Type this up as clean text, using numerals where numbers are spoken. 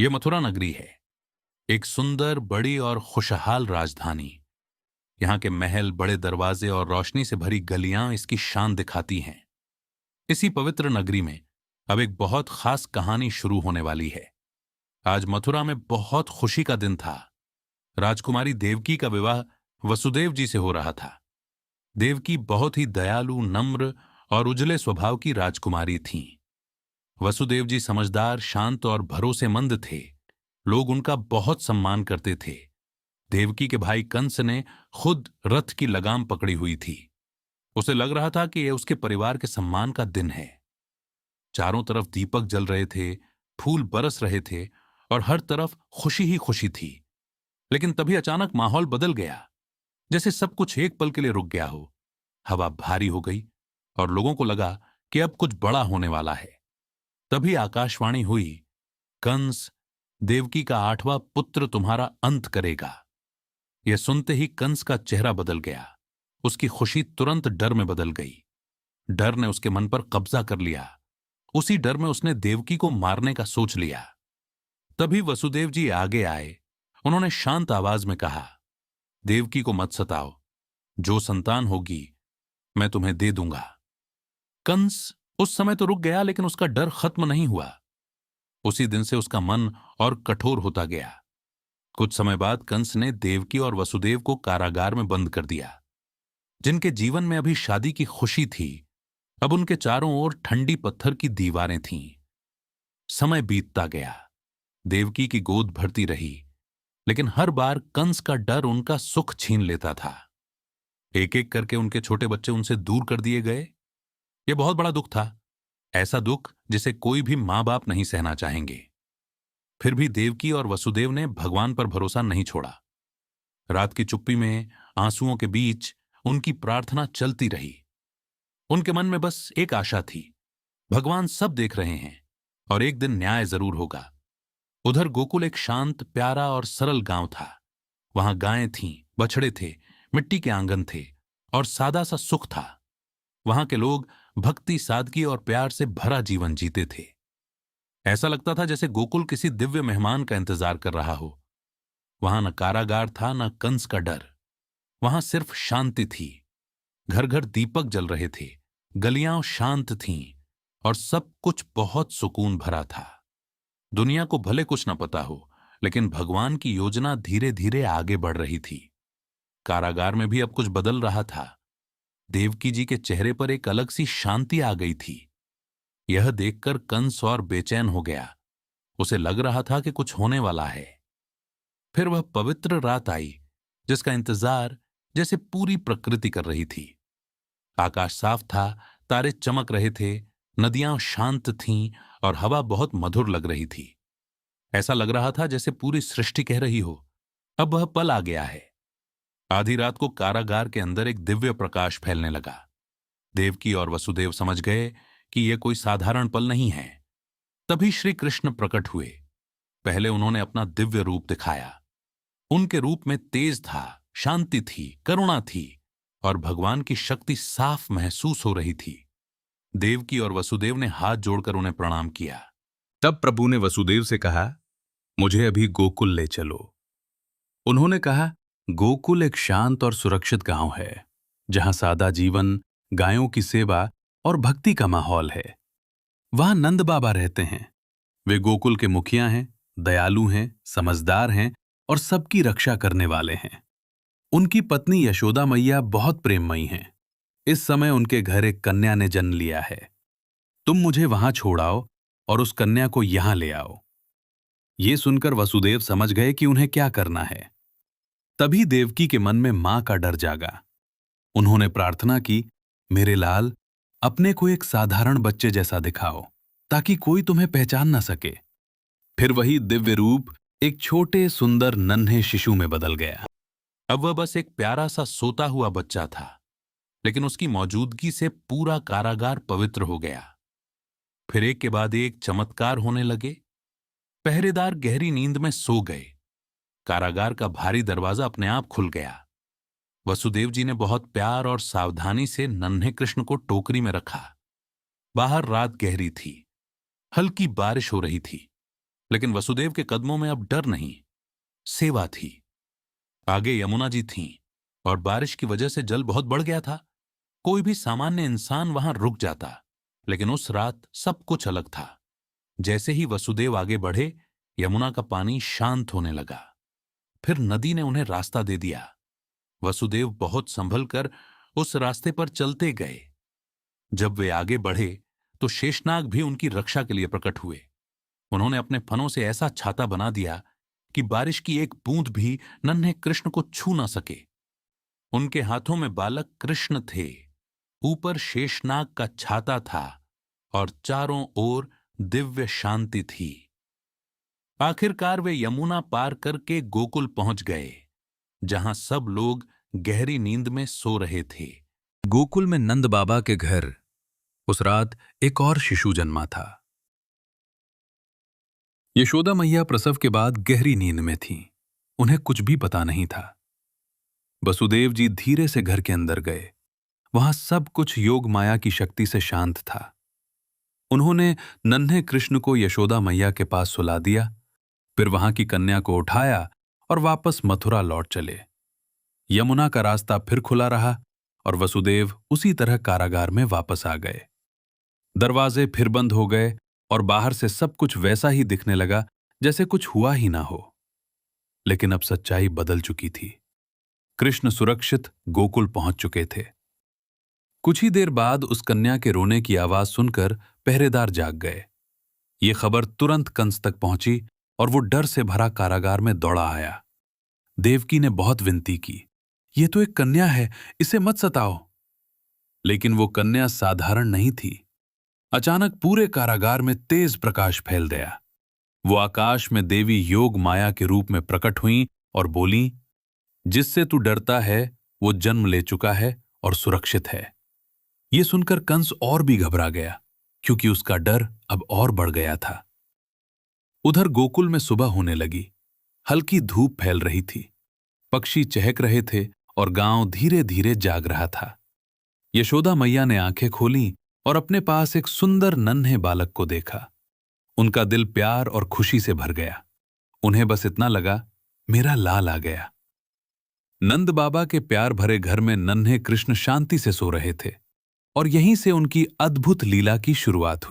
यह मथुरा नगरी है, एक सुंदर, बड़ी और खुशहाल राजधानी। यहाँ के महल, बड़े दरवाजे और रोशनी से भरी गलियां इसकी शान दिखाती हैं। इसी पवित्र नगरी में अब एक बहुत खास कहानी शुरू होने वाली है। आज मथुरा में बहुत खुशी का दिन था। राजकुमारी देवकी का विवाह वसुदेव जी से हो रहा था। देवकी बहुत ही दयालु, नम्र और उजले स्वभाव की राजकुमारी थीं। वसुदेव जी समझदार, शांत और भरोसेमंद थे। लोग उनका बहुत सम्मान करते थे। देवकी के भाई कंस ने खुद रथ की लगाम पकड़ी हुई थी। उसे लग रहा था कि यह उसके परिवार के सम्मान का दिन है। चारों तरफ दीपक जल रहे थे, फूल बरस रहे थे और हर तरफ खुशी ही खुशी थी। लेकिन तभी अचानक माहौल बदल गया, जैसे सब कुछ एक पल के लिए रुक गया हो। हवा भारी हो गई और लोगों को लगा कि अब कुछ बड़ा होने वाला है। तभी आकाशवाणी हुई, कंस, देवकी का 8वां पुत्र तुम्हारा अंत करेगा। यह सुनते ही कंस का चेहरा बदल गया। उसकी खुशी तुरंत डर में बदल गई। डर ने उसके मन पर कब्जा कर लिया। उसी डर में उसने देवकी को मारने का सोच लिया। तभी वसुदेव जी आगे आए। उन्होंने शांत आवाज में कहा, देवकी को मत सताओ। जो संतान होगी मैं तुम्हें दे दूंगा। कंस उस समय तो रुक गया, लेकिन उसका डर खत्म नहीं हुआ। उसी दिन से उसका मन और कठोर होता गया। कुछ समय बाद कंस ने देवकी और वसुदेव को कारागार में बंद कर दिया। जिनके जीवन में अभी शादी की खुशी थी, अब उनके चारों ओर ठंडी पत्थर की दीवारें थीं। समय बीतता गया। देवकी की गोद भरती रही, लेकिन हर बार कंस का डर उनका सुख छीन लेता था। एक एक करके उनके छोटे बच्चे उनसे दूर कर दिए गए। यह बहुत बड़ा दुख था, ऐसा दुख जिसे कोई भी मां बाप नहीं सहना चाहेंगे। फिर भी देवकी और वसुदेव ने भगवान पर भरोसा नहीं छोड़ा। रात की चुप्पी में, आंसुओं के बीच उनकी प्रार्थना चलती रही। उनके मन में बस एक आशा थी, भगवान सब देख रहे हैं और एक दिन न्याय जरूर होगा। उधर गोकुल एक शांत, प्यारा और सरल गांव था। वहां गायें थीं, बछड़े थे, मिट्टी के आंगन थे और सादा सा सुख था। वहां के लोग भक्ति, सादगी और प्यार से भरा जीवन जीते थे। ऐसा लगता था जैसे गोकुल किसी दिव्य मेहमान का इंतजार कर रहा हो। वहां न कारागार था, न कंस का डर। वहां सिर्फ शांति थी। घर घर दीपक जल रहे थे, गलियां शांत थीं और सब कुछ बहुत सुकून भरा था। दुनिया को भले कुछ न पता हो, लेकिन भगवान की योजना धीरे धीरे आगे बढ़ रही थी। कारागार में भी अब कुछ बदल रहा था। देवकी जी के चेहरे पर एक अलग सी शांति आ गई थी। यह देखकर कंस और बेचैन हो गया। उसे लग रहा था कि कुछ होने वाला है। फिर वह पवित्र रात आई, जिसका इंतजार जैसे पूरी प्रकृति कर रही थी। आकाश साफ था, तारे चमक रहे थे, नदियां शांत थीं और हवा बहुत मधुर लग रही थी। ऐसा लग रहा था जैसे पूरी सृष्टि कह रही हो, अब वह पल आ गया है। आधी रात को कारागार के अंदर एक दिव्य प्रकाश फैलने लगा। देवकी और वसुदेव समझ गए कि यह कोई साधारण पल नहीं है। तभी श्री कृष्ण प्रकट हुए। पहले उन्होंने अपना दिव्य रूप दिखाया। उनके रूप में तेज था, शांति थी, करुणा थी और भगवान की शक्ति साफ महसूस हो रही थी। देवकी और वसुदेव ने हाथ जोड़कर उन्हें प्रणाम किया। तब प्रभु ने वसुदेव से कहा, मुझे अभी गोकुल ले चलो। उन्होंने कहा, गोकुल एक शांत और सुरक्षित गांव है, जहां सादा जीवन, गायों की सेवा और भक्ति का माहौल है। वहां नंद बाबा रहते हैं। वे गोकुल के मुखिया हैं, दयालु हैं, समझदार हैं और सबकी रक्षा करने वाले हैं। उनकी पत्नी यशोदा मैया बहुत प्रेममयी हैं। इस समय उनके घर एक कन्या ने जन्म लिया है। तुम मुझे वहां छोड़ाओ और उस कन्या को यहां ले आओ। ये सुनकर वसुदेव समझ गए कि उन्हें क्या करना है। तभी देवकी के मन में मां का डर जागा। उन्होंने प्रार्थना की, मेरे लाल, अपने को एक साधारण बच्चे जैसा दिखाओ, ताकि कोई तुम्हें पहचान न सके। फिर वही दिव्य रूप एक छोटे, सुंदर, नन्हे शिशु में बदल गया। अब वह बस एक प्यारा सा सोता हुआ बच्चा था, लेकिन उसकी मौजूदगी से पूरा कारागार पवित्र हो गया। फिर एक के बाद एक चमत्कार होने लगे। पहरेदार गहरी नींद में सो गए। कारागार का भारी दरवाजा अपने आप खुल गया। वसुदेव जी ने बहुत प्यार और सावधानी से नन्हे कृष्ण को टोकरी में रखा। बाहर रात गहरी थी, हल्की बारिश हो रही थी। लेकिन वसुदेव के कदमों में अब डर नहीं, सेवा थी। आगे यमुना जी थीं और बारिश की वजह से जल बहुत बढ़ गया था। कोई भी सामान्य इंसान वहां रुक जाता, लेकिन उस रात सब कुछ अलग था। जैसे ही वसुदेव आगे बढ़े, यमुना का पानी शांत होने लगा। फिर नदी ने उन्हें रास्ता दे दिया। वसुदेव बहुत संभल कर उस रास्ते पर चलते गए। जब वे आगे बढ़े तो शेषनाग भी उनकी रक्षा के लिए प्रकट हुए। उन्होंने अपने फनों से ऐसा छाता बना दिया कि बारिश की एक बूंद भी नन्हे कृष्ण को छू न सके। उनके हाथों में बालक कृष्ण थे, ऊपर शेषनाग का छाता था और चारों ओर दिव्य शांति थी। आखिरकार वे यमुना पार करके गोकुल पहुंच गए, जहां सब लोग गहरी नींद में सो रहे थे। गोकुल में नंद बाबा के घर उस रात एक और शिशु जन्मा था। यशोदा मैया प्रसव के बाद गहरी नींद में थीं। उन्हें कुछ भी पता नहीं था। वसुदेव जी धीरे से घर के अंदर गए। वहां सब कुछ योग माया की शक्ति से शांत था। उन्होंने नन्हे कृष्ण को यशोदा मैया के पास सुला दिया, फिर वहां की कन्या को उठाया और वापस मथुरा लौट चले। यमुना का रास्ता फिर खुला रहा और वसुदेव उसी तरह कारागार में वापस आ गए। दरवाजे फिर बंद हो गए और बाहर से सब कुछ वैसा ही दिखने लगा जैसे कुछ हुआ ही ना हो। लेकिन अब सच्चाई बदल चुकी थी। कृष्ण सुरक्षित गोकुल पहुंच चुके थे। कुछ ही देर बाद उस कन्या के रोने की आवाज सुनकर पहरेदार जाग गए। ये खबर तुरंत कंस तक पहुंची और वो डर से भरा कारागार में दौड़ा आया। देवकी ने बहुत विनती की, ये तो एक कन्या है, इसे मत सताओ। लेकिन वो कन्या साधारण नहीं थी। अचानक पूरे कारागार में तेज प्रकाश फैल गया। वो आकाश में देवी योग माया के रूप में प्रकट हुईं और बोलीं, जिससे तू डरता है वो जन्म ले चुका है और सुरक्षित है। ये सुनकर कंस और भी घबरा गया, क्योंकि उसका डर अब और बढ़ गया था। उधर गोकुल में सुबह होने लगी। हल्की धूप फैल रही थी। पक्षी चहक रहे थे और गांव धीरे धीरे जाग रहा था। यशोदा मैया ने आंखें खोलीं और अपने पास एक सुंदर नन्हे बालक को देखा। उनका दिल प्यार और खुशी से भर गया। उन्हें बस इतना लगा, मेरा लाल आ गया। नंद बाबा के प्यार भरे घर में नन्हे कृष्ण शांति से सो रहे थे और यहीं से उनकी अद्भुत लीला की शुरुआत हुई।